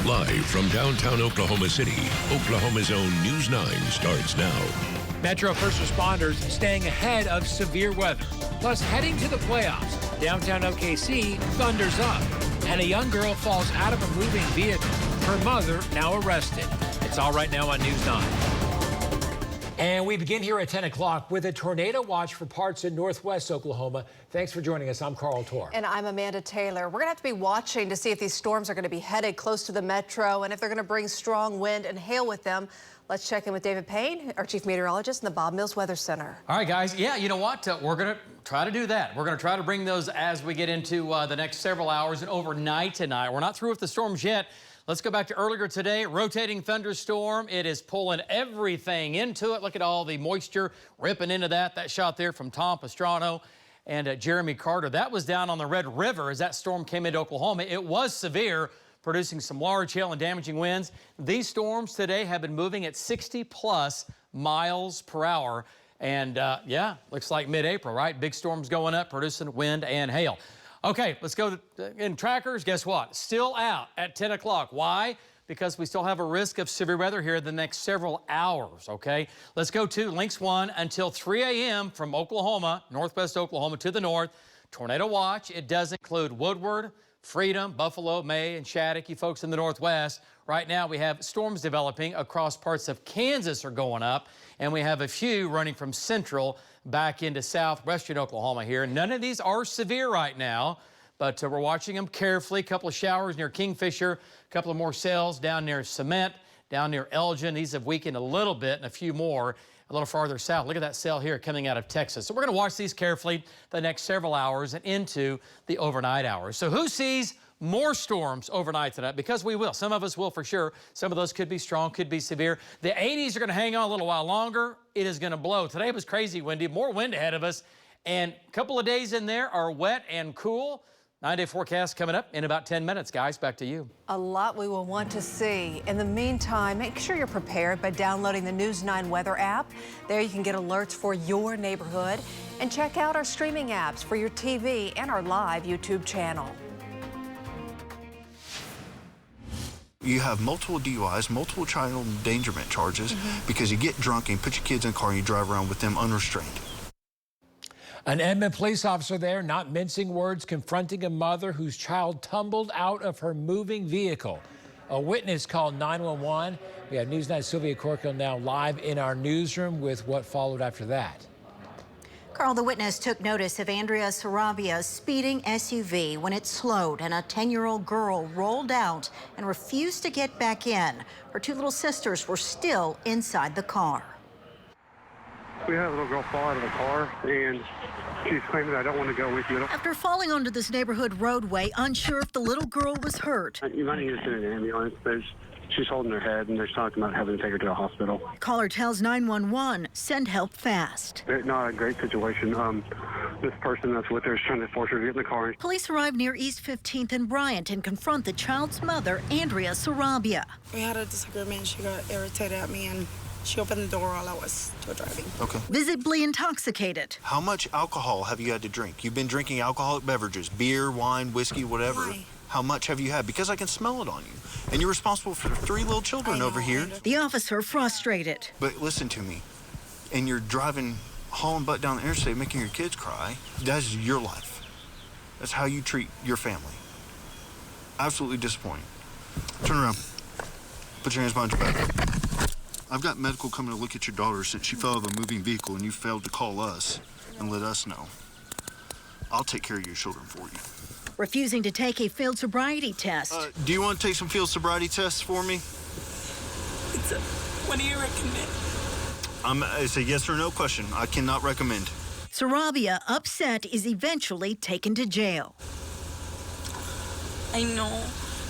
Live from downtown Oklahoma City, Oklahoma's own News 9 starts now. Metro first responders staying ahead of severe weather. Plus, heading to the playoffs. Downtown OKC thunders up. And a young girl falls out of a moving vehicle. Her mother now arrested. It's all right now on News 9. And we begin here at 10 o'clock with a tornado watch for parts of northwest Oklahoma. Thanks for joining us. I'm Carl Tor. And I'm Amanda Taylor. We're going to have to be watching to see if these storms are going to be headed close to the metro and if they're going to bring strong wind and hail with them. Let's check in with David Payne, our chief meteorologist in the Bob Mills Weather Center. All right, guys. Yeah, you know what? We're going to try to do that. We're going to try to bring those as we get into the next several hours and overnight tonight. We're not through with the storms yet. Let's go back to earlier today. Rotating thunderstorm. It is pulling everything into it. Look at all the moisture ripping into that. That shot there from Tom Pastrano and Jeremy Carter. That was down on the Red River as that storm came into Oklahoma. It was severe, producing some large hail and damaging winds. These storms today have been moving at 60+ miles per hour. And yeah, looks like mid-April, right? Big storms going up, producing wind and hail. Okay, let's go in trackers. Guess what? Still out at 10 o'clock. Why? Because we still have a risk of severe weather here the next several hours, okay? Let's go to Lynx 1 until 3 a.m. from Oklahoma, northwest Oklahoma to the north. Tornado watch. It does include Woodward, Freedom, Buffalo, May, and Shattuck, you folks in the northwest. Right now we have storms developing across parts of Kansas are going up, and we have a few running from central back into southwestern Oklahoma here. None of these are severe right now, but we're watching them carefully. A couple of showers near Kingfisher, a couple of more cells down near Cement, down near Elgin. These have weakened a little bit, and a few more a little farther south. Look at that cell here coming out of Texas. So we're going to watch these carefully the next several hours and into the overnight hours. So who sees more storms overnight tonight? Because we will. Some of us will for sure. Some of those could be strong, could be severe. The 80s are going to hang on a little while longer. It is going to blow. Today was crazy windy, more wind ahead of us. And a couple of days in there are wet and cool. 9-day forecast coming up in about 10 minutes, guys. Back to you. A lot we will want to see. In the meantime, make sure you're prepared by downloading the News 9 weather app. There you can get alerts for your neighborhood. And check out our streaming apps for your TV and our live YouTube channel. You have multiple DUIs, multiple child endangerment charges because you get drunk and put your kids in a car and you drive around with them unrestrained. An Edmond police officer there, not mincing words, confronting a mother whose child tumbled out of her moving vehicle. A witness called 911. We have News 9's Sylvia Corkill now live in our newsroom with what followed after that. Carl, the witness took notice of Andrea Sarabia's speeding SUV when it slowed and a 10-year-old girl rolled out and refused to get back in. Her two little sisters were still inside the car. We had a little girl fall out of the car, and she's claiming, I don't want to go with you. After falling onto this neighborhood roadway, unsure if the little girl was hurt. You might need to send an ambulance. She's holding her head, and they're talking about having to take her to the hospital. Caller tells 911, send help fast. It's not a great situation. This person that's with her is trying to force her to get in the car. Police arrive near East 15th and Bryant and confront the child's mother, Andrea Sarabia. We had a disagreement. She got irritated at me, and she opened the door while I was still driving. Okay. Visibly intoxicated. How much alcohol have you had to drink? You've been drinking alcoholic beverages, beer, wine, whiskey, whatever. Why? How much have you had? Because I can smell it on you. And you're responsible for 3 little children over here. The officer frustrated. But listen to me. And you're driving, hauling butt down the interstate, making your kids cry. That's your life. That's how you treat your family. Absolutely disappointing. Turn around. Put your hands behind your back. I've got medical coming to look at your daughter since she fell out of a moving vehicle and you failed to call us and let us know. I'll take care of your children for you. Refusing to take a field sobriety test. Do you want to take some field sobriety tests for me? What do you recommend? It's a yes or no question. I cannot recommend. Sarabia, upset, is eventually taken to jail. I know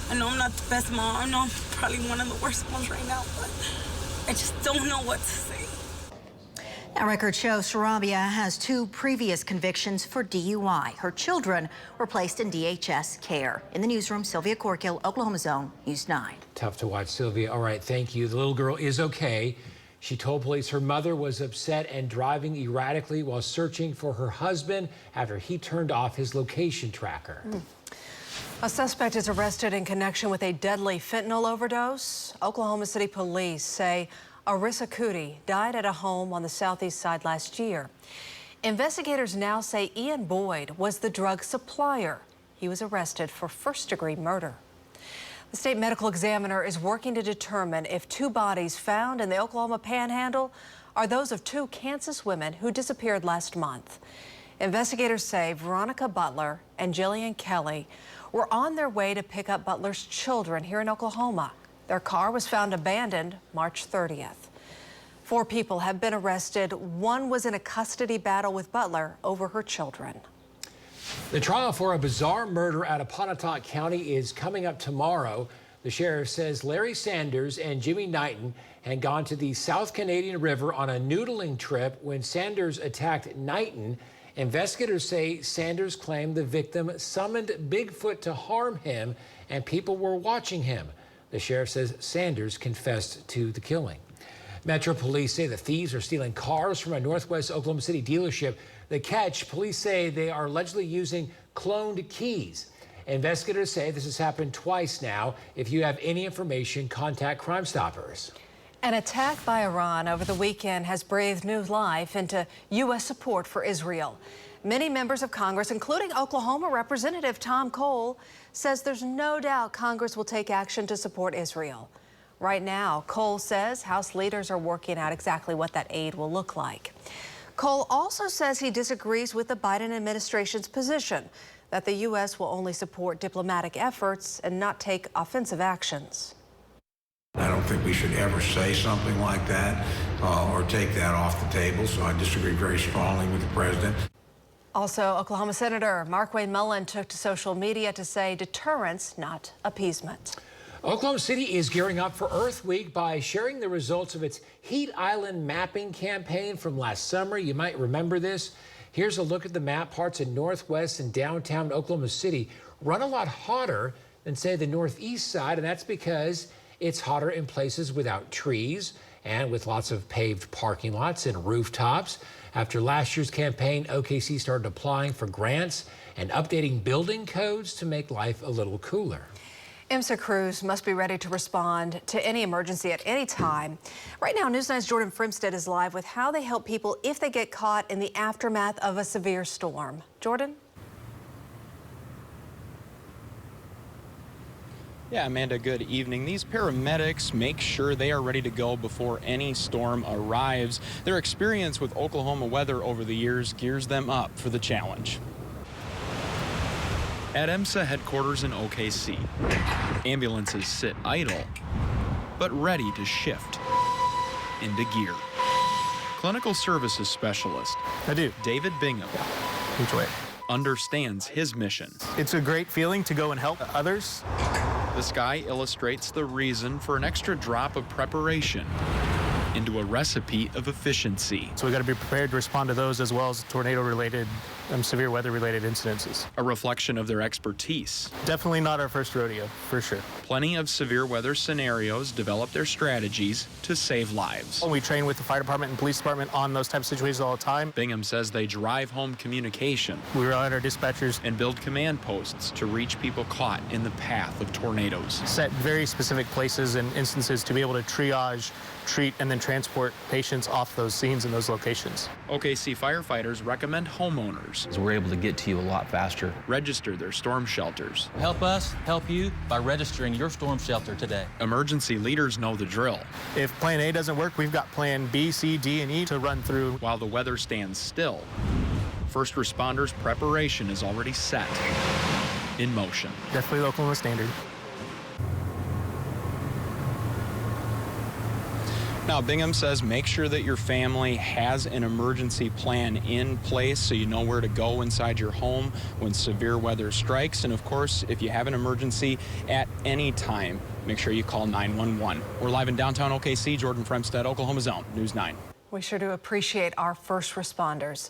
I'm not the best mom. I know I'm probably one of the worst moms right now, but I just don't know what to say. Now, records show Sarabia has 2 previous convictions for DUI. Her children were placed in DHS care. In the newsroom, Sylvia Corkill, Oklahoma's own News 9. Tough to watch, Sylvia. All right, thank you. The little girl is okay. She told police her mother was upset and driving erratically while searching for her husband after he turned off his location tracker. A suspect is arrested in connection with a deadly fentanyl overdose. Oklahoma City police say Arissa Cootie died at a home on the southeast side last year. Investigators now say Ian Boyd was the drug supplier. He was arrested for first-degree murder. The state medical examiner is working to determine if two bodies found in the Oklahoma Panhandle are those of two Kansas women who disappeared last month. Investigators say Veronica Butler and Jillian Kelly were on their way to pick up Butler's children here in Oklahoma. Their car was found abandoned March 30th. 4 people have been arrested. 1 was in a custody battle with Butler over her children. The trial for a bizarre murder out of Pontotoc County is coming up tomorrow. The sheriff says Larry Sanders and Jimmy Knighton had gone to the South Canadian River on a noodling trip when Sanders attacked Knighton. Investigators say Sanders claimed the victim summoned Bigfoot to harm him and people were watching him. The sheriff says Sanders confessed to the killing. Metro police say the thieves are stealing cars from a Northwest Oklahoma City dealership. The catch, police say they are allegedly using cloned keys. Investigators say this has happened twice now. If you have any information, contact Crime Stoppers. An attack by Iran over the weekend has breathed new life into U.S. support for Israel. Many members of Congress, including Oklahoma Representative Tom Cole, says there's no doubt Congress will take action to support Israel. Right now, Cole says House leaders are working out exactly what that aid will look like. Cole also says he disagrees with the Biden administration's position that the U.S. will only support diplomatic efforts and not take offensive actions. I don't think we should ever say something like that or take that off the table, so I disagree very strongly with the president. Also, Oklahoma Senator Markwayne Mullin took to social media to say deterrence, not appeasement. Oklahoma City is gearing up for Earth Week by sharing the results of its Heat Island mapping campaign from last summer. You might remember this. Here's a look at the map. Parts of Northwest and downtown Oklahoma City run a lot hotter than, say, the Northeast side, and that's because it's hotter in places without trees and with lots of paved parking lots and rooftops. After last year's campaign, OKC started applying for grants and updating building codes to make life a little cooler. IMSA crews must be ready to respond to any emergency at any time. Right now, News 9's Jordan Frimstead is live with how they help people if they get caught in the aftermath of a severe storm. Jordan? Yeah, Amanda, good evening. These paramedics make sure they are ready to go before any storm arrives. Their experience with Oklahoma weather over the years gears them up for the challenge. At IMSA headquarters in OKC, ambulances sit idle, but ready to shift into gear. Clinical services specialist I do. David Bingham Enjoy it. understands his mission. It's a great feeling to go and help others. This guy illustrates the reason for an extra drop of preparation into a recipe of efficiency. So we got to be prepared to respond to those as well as tornado-related, severe weather-related incidences. A reflection of their expertise. Definitely not our first rodeo, for sure. Plenty of severe weather scenarios develop their strategies to save lives. We train with the fire department and police department on those types of situations all the time. Bingham says they drive home communication. We rely on our dispatchers and build command posts to reach people caught in the path of tornadoes. Set very specific places and instances to be able to triage, treat, and then transport patients off those scenes and those locations. OKC firefighters recommend homeowners So we're able to get to you a lot faster. register their storm shelters. Help us help you by registering your storm shelter today. Emergency leaders know the drill. If plan A doesn't work, we've got plan B, C, D, and E to run through. While the weather stands still, first responders' preparation is already set in motion. Definitely the Oklahoma standard. Now, Bingham says make sure that your family has an emergency plan in place so you know where to go inside your home when severe weather strikes. And of course, if you have an emergency at any time, make sure you call 911. We're live in downtown OKC. Jordan Fremstead, Oklahoma's Own, News 9. We sure do appreciate our first responders.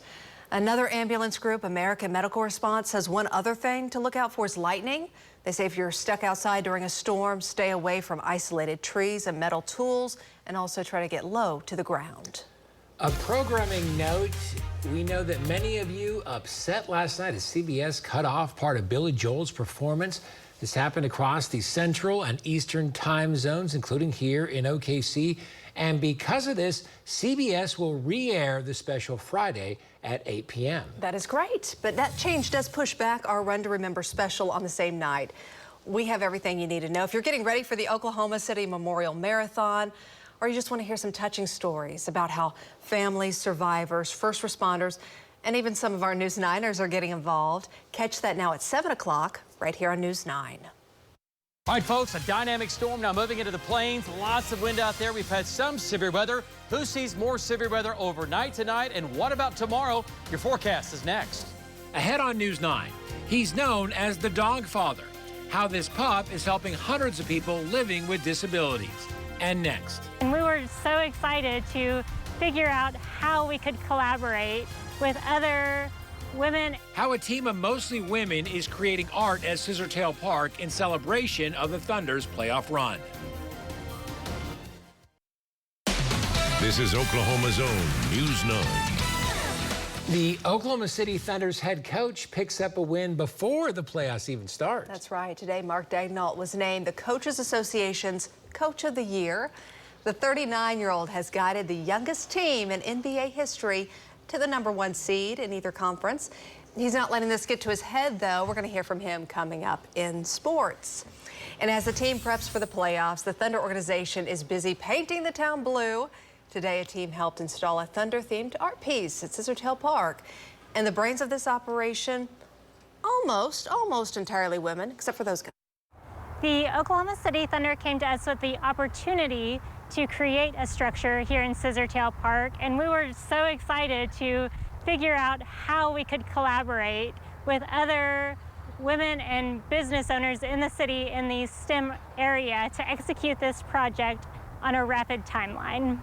Another ambulance group, American Medical Response, says one other thing to look out for is lightning. They say if you're stuck outside during a storm, stay away from isolated trees and metal tools, and also try to get low to the ground. A programming note, we know that many of you upset last night as CBS cut off part of Billy Joel's performance This happened across the central and eastern time zones, including here in OKC. And because of this, CBS will re-air the special Friday at 8 p.m. That is great, but that change does push back our Run to Remember special on the same night. We have everything you need to know. If you're getting ready for the Oklahoma City Memorial Marathon, or you just want to hear some touching stories about how families, survivors, first responders, and even some of our News 9ers are getting involved, catch that now at 7 o'clock right here on News 9. All right, folks, a dynamic storm now moving into the plains. Lots of wind out there. We've had some severe weather. Who sees more severe weather overnight tonight? And what about tomorrow? Your forecast is next. Ahead on News 9, he's known as the Dog Father. How this pup is helping hundreds of people living with disabilities. And next. And we were so excited to figure out how we could collaborate with other women. How a team of mostly women is creating art at Scissortail Park in celebration of the Thunder's playoff run. This is Oklahoma's own News 9. The Oklahoma City Thunder's head coach picks up a win before the playoffs even start. That's right. Today, Mark Daignault was named the Coaches Association's Coach of the Year. The 39-year-old has guided the youngest team in NBA history to the #1 seed in either conference. He's not letting this get to his head, though. We're going to hear from him coming up in sports. And as the team preps for the playoffs, the Thunder organization is busy painting the town blue. Today, a team helped install a Thunder-themed art piece at Scissortail Park. And the brains of this operation, almost entirely women, except for those guys. The Oklahoma City Thunder came to us with the opportunity to create a structure here in Scissortail Park, and we were so excited to figure out how we could collaborate with other women and business owners in the city in the STEM area to execute this project on a rapid timeline.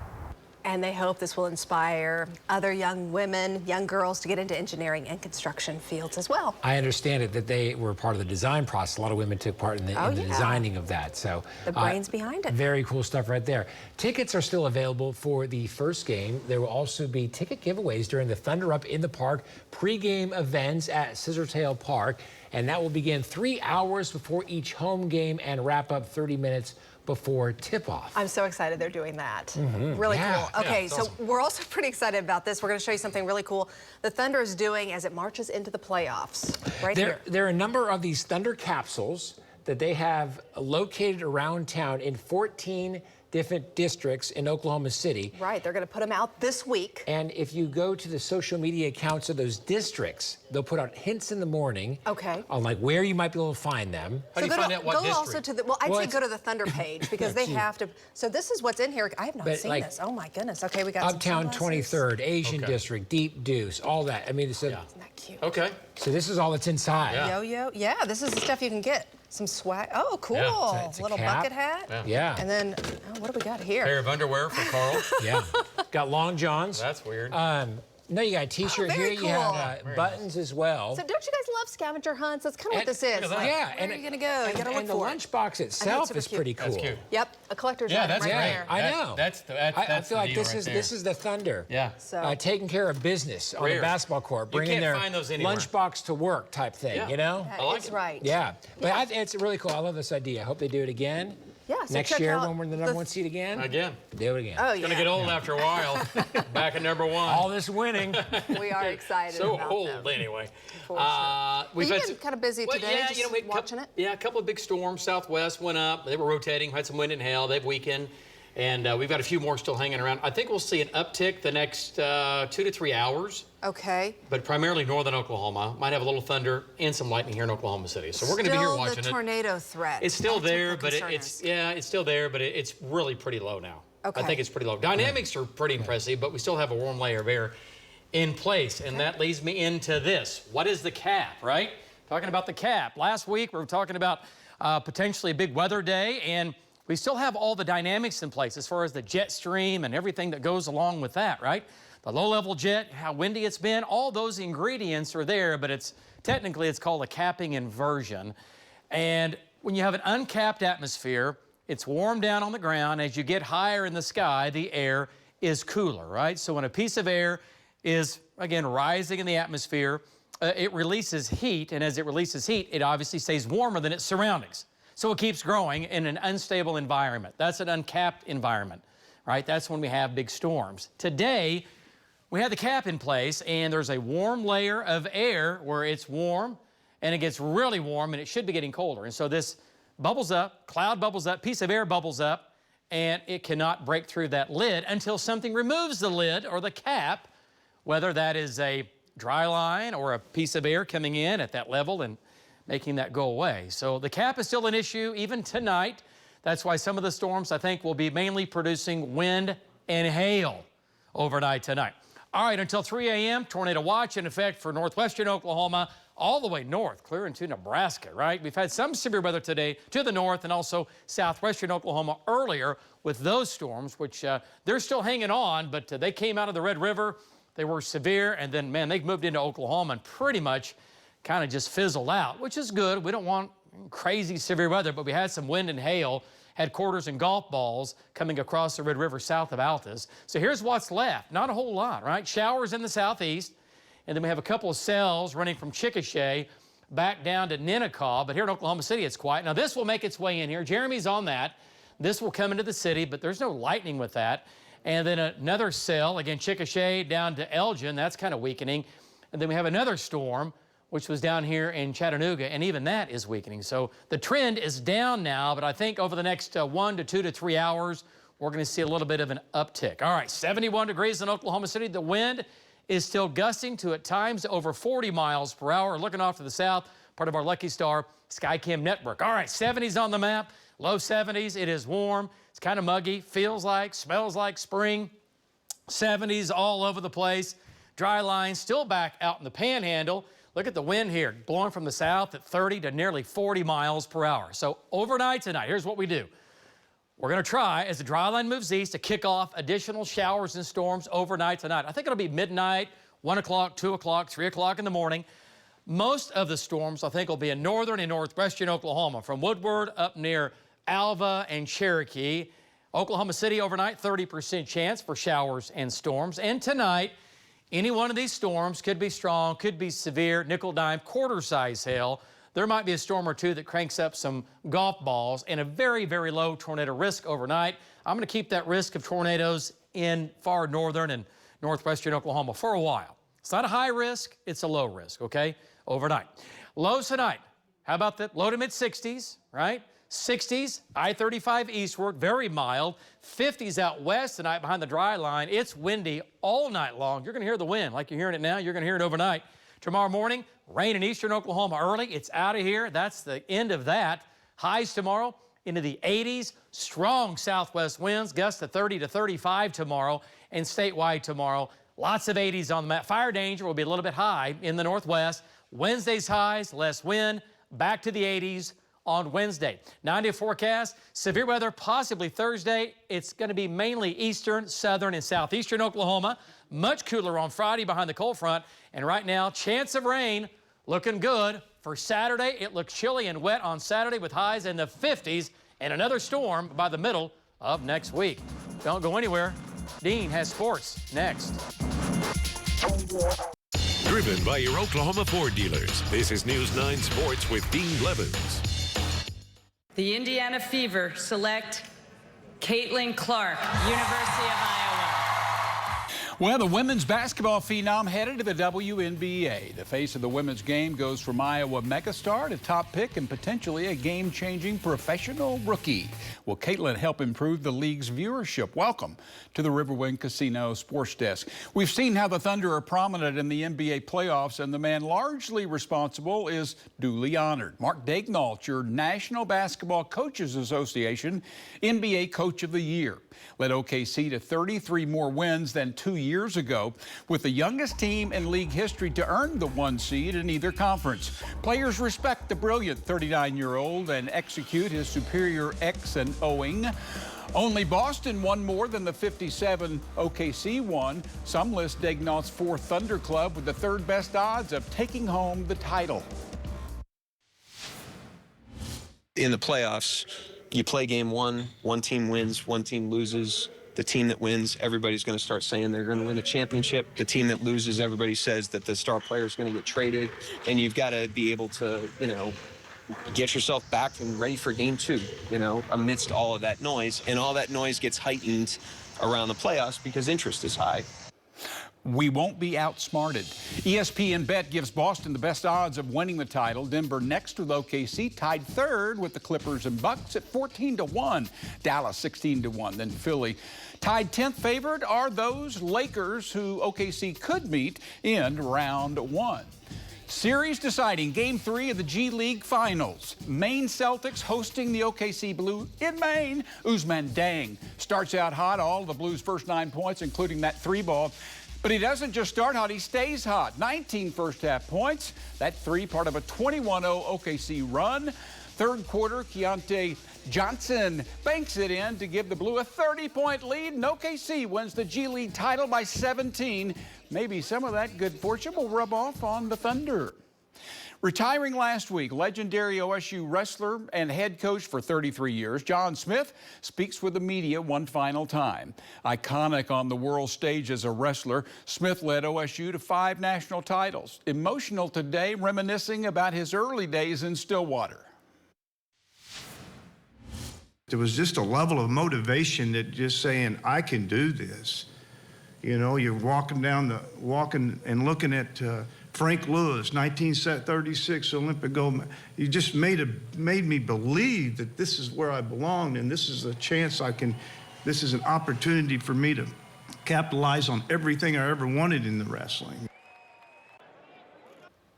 And they hope this will inspire other young women, young girls to get into engineering and construction fields as well. I understand it that they were part of the design process. A lot of women took part in the, designing of that. So the brains behind it. Very cool stuff right there. Tickets are still available for the first game. There will also be ticket giveaways during the Thunder Up in the Park pregame events at Scissortail Park. And that will begin 3 hours before each home game and wrap up 30 minutes before tip-off. I'm so excited they're doing that. Mm-hmm. Really cool. Okay, so awesome. we're also pretty excited about this. We're going to show you something really cool the Thunder is doing as it marches into the playoffs. Right here. There are a number of these Thunder capsules that they have located around town in 14 different districts in Oklahoma City. Right, they're going to put them out this week. And if you go to the social media accounts of those districts, they'll put out hints in the morning on like where you might be able to find them. How do you find out what district? Also to the, well, I'd say go to the Thunder page because they have to. So this is what's in here. I have not seen this. Oh my goodness. Okay, we got Uptown 23rd, Asian District, Deep Deuce, all that. I mean, isn't that cute? Okay. So this is all that's inside. Yo-yo. Yeah, this is the stuff you can get. Some swag. Oh, cool. Yeah. It's a little cap. bucket hat. Yeah. And then, what do we got here? Pair of underwear for Carl. Yeah. Got long johns. That's weird. No, you got a T-shirt here. Cool. You have buttons as well. So don't you guys love scavenger hunts? That's kind of what this is. Like, yeah. Where are you going to go? You got to look and the for it. lunchbox itself is pretty cool. That's cute. Yep, a collector's item that's right great. there. I know. I feel like this is the Thunder. Yeah. So taking care of business on the basketball court, bringing their lunchbox to work type thing. You know. I like it. Right. Yeah. But it's really cool. I love this idea. I hope they do it again. Yeah, so next year when we're in the #1 seed again. Do it again. Oh, It's going to get old after a while. Back at #1. All this winning. We are excited so about old them. Anyway. We've been kind of busy today, just watching it. Yeah, a couple of big storms. Southwest went up. They were rotating. Had some wind and hail. They've weakened. And we've got a few more still hanging around. I think we'll see an uptick the next 2 to 3 hours. Okay. But primarily northern Oklahoma. Might have a little thunder and some lightning here in Oklahoma City. So we're going to be here watching it. Still the tornado threat. It's still there, but it's still there, but it's really pretty low now. Okay. I think it's pretty low. Dynamics are pretty impressive, but we still have a warm layer of air in place. And that leads me into this. What is the cap, right? Talking about the cap. Last week, we were talking about potentially a big weather day, and we still have all the dynamics in place as far as the jet stream and everything that goes along with that, right? The low-level jet, how windy it's been, all those ingredients are there, but technically it's called a capping inversion. And when you have an uncapped atmosphere, it's warm down on the ground. As you get higher in the sky, the air is cooler, right? So when a piece of air is, again, rising in the atmosphere, it releases heat, and as it releases heat, it obviously stays warmer than its surroundings. So it keeps growing in an unstable environment. That's an uncapped environment, right? That's when we have big storms. Today, we have the cap in place, and there's a warm layer of air where it's warm, and it gets really warm, and it should be getting colder. And so this bubbles up, cloud bubbles up, piece of air bubbles up, and it cannot break through that lid until something removes the lid or the cap, whether that is a dry line or a piece of air coming in at that level and making that go away. So the cap is still an issue even tonight. That's why some of the storms, I think, will be mainly producing wind and hail overnight tonight. All right, until 3 a.m., tornado watch in effect for northwestern Oklahoma, all the way north, clear into Nebraska, right? We've had some severe weather today to the north and also southwestern Oklahoma earlier with those storms, which they're still hanging on, but they came out of the Red River. They were severe, and then, man, they moved into Oklahoma and pretty much kind of just fizzled out, which is good. We don't want crazy severe weather, but we had some wind and hail, had quarters and golf balls coming across the Red River south of Altus. So here's what's left. Not a whole lot, right? Showers in the southeast. And then we have a couple of cells running from Chickasha back down to Ninnekah. But here in Oklahoma City, it's quiet. Now, this will make its way in here. Jeremy's on that. This will come into the city, but there's no lightning with that. And then another cell, again, Chickasha down to Elgin. That's kind of weakening. And then we have another storm, which was down here in Chattanooga, and even that is weakening. So the trend is down now, but I think over the next 1 to 2 to 3 hours, we're going to see a little bit of an uptick. All right, 71 degrees in Oklahoma City. The wind is still gusting to at times over 40 miles per hour. Looking off to the south, part of our Lucky Star Skycam network. All right, 70s on the map, low 70s. It is warm. It's kind of muggy, feels like, smells like spring. 70s all over the place. Dry lines still back out in the panhandle. Look at the wind here, blowing from the south at 30 to nearly 40 miles per hour. So overnight tonight, here's what we do. We're going to try, as the dry line moves east, to kick off additional showers and storms overnight tonight. I think it'll be midnight, 1 o'clock, 2 o'clock, 3 o'clock in the morning. Most of the storms, I think, will be in northern and northwestern Oklahoma, from Woodward up near Alva and Cherokee. Oklahoma City overnight, 30% chance for showers and storms. And tonight, any one of these storms could be strong, could be severe, nickel, dime, quarter-size hail. There might be a storm or two that cranks up some golf balls, and a very, very low tornado risk overnight. I'm going to keep that risk of tornadoes in far northern and northwestern Oklahoma for a while. It's not a high risk, it's a low risk, okay, overnight. Lows tonight, how about the low to mid-60s, right? 60s, I-35 eastward, very mild. 50s out west tonight behind the dry line. It's windy all night long. You're going to hear the wind like you're hearing it now. You're going to hear it overnight. Tomorrow morning, rain in eastern Oklahoma early. It's out of here. That's the end of that. Highs tomorrow into the 80s. Strong southwest winds, gusts to 30 to 35 tomorrow. And statewide tomorrow, lots of 80s on the map. Fire danger will be a little bit high in the northwest. Wednesday's highs, less wind, back to the 80s on Wednesday. 90 forecast, severe weather possibly Thursday. It's going to be mainly eastern, southern, and southeastern Oklahoma. Much cooler on Friday behind the cold front. And right now, chance of rain looking good for Saturday. It looks chilly and wet on Saturday with highs in the 50s and another storm by the middle of next week. Don't go anywhere. Dean has sports next. Driven by your Oklahoma Ford dealers, this is News 9 Sports with Dean Blevins. The Indiana Fever select Caitlin Clark, University of Iowa. Well, the women's basketball phenom headed to the WNBA. The face of the women's game goes from Iowa megastar to top pick and potentially a game-changing professional rookie. Will Caitlin help improve the league's viewership? Welcome to the Riverwind Casino Sports Desk. We've seen how the Thunder are prominent in the NBA playoffs, and the man largely responsible is duly honored. Mark Daignault, your National Basketball Coaches Association NBA Coach of the Year. Led OKC to 33 more wins than 2 years ago, with the youngest team in league history to earn the 1 seed in either conference. Players respect the brilliant 39-year-old and execute his superior X and O'ing. Only Boston won more than the 57 OKC won. Some list Daignault's 4th Thunder club with the 3rd best odds of taking home the title. In the playoffs, you play game one team wins, one team loses. The team that wins, everybody's going to start saying they're going to win a championship. The team that loses, everybody says that the star player is going to get traded. And you've got to be able to, get yourself back and ready for game 2, amidst all of that noise. And all that noise gets heightened around the playoffs because interest is high. We won't be outsmarted. ESPN Bet gives Boston the best odds of winning the title. Denver next with OKC, tied third with the Clippers and Bucks at 14-1. Dallas 16-1. Then Philly tied 10th. Favored are those Lakers who OKC could meet in round 1. Series deciding Game 3 of the G League Finals. Maine Celtics hosting the OKC Blue in Maine. Ousmane Dieng starts out hot. All of the Blues' first 9 points, including that 3-ball. But he doesn't just start hot, he stays hot. 19 first-half points. That 3 part of a 21-0 OKC run. Third quarter, Keontae Johnson banks it in to give the Blue a 30-point lead, and OKC wins the G League title by 17. Maybe some of that good fortune will rub off on the Thunder. Retiring last week, legendary OSU wrestler and head coach for 33 years, John Smith, speaks with the media one final time. Iconic on the world stage as a wrestler, Smith led OSU to 5 national titles. Emotional today, reminiscing about his early days in Stillwater. There was just a level of motivation that just saying, I can do this. You're walking and looking at Frank Lewis, 1936 Olympic gold. You just made me believe that this is where I belonged, and this is a chance this is an opportunity for me to capitalize on everything I ever wanted in the wrestling.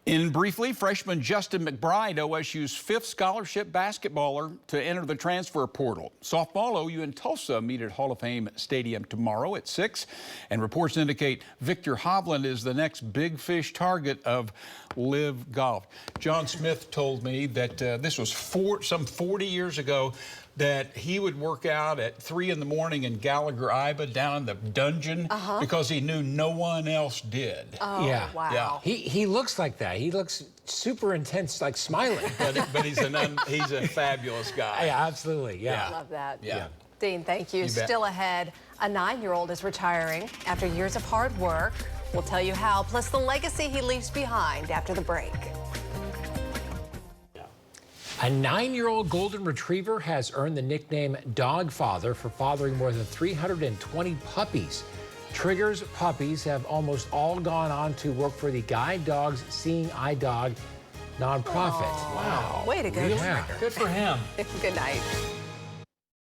In briefly, freshman Justin McBride, OSU's 5th scholarship basketballer to enter the transfer portal. Softball, OU and Tulsa meet at Hall of Fame Stadium tomorrow at 6. And reports indicate Victor Hovland is the next big fish target of Live Golf. John Smith told me that this was some 40 years ago, that he would work out at 3 in the morning in Gallagher, Iba, down in the dungeon, because he knew no one else did. Oh, yeah. wow. Yeah. He looks like that. He looks super intense, like smiling. but he's a fabulous guy. Yeah, absolutely. Yeah. I love that. Yeah. Dean, thank you. Still ahead, a 9-year-old is retiring after years of hard work. We'll tell you how, plus the legacy he leaves behind after the break. A 9-year-old golden retriever has earned the nickname Dogfather for fathering more than 320 puppies. Trigger's puppies have almost all gone on to work for the Guide Dogs Seeing Eye Dog nonprofit. Aww. Wow. Way to go, Really? Trigger. Good for him. Good night.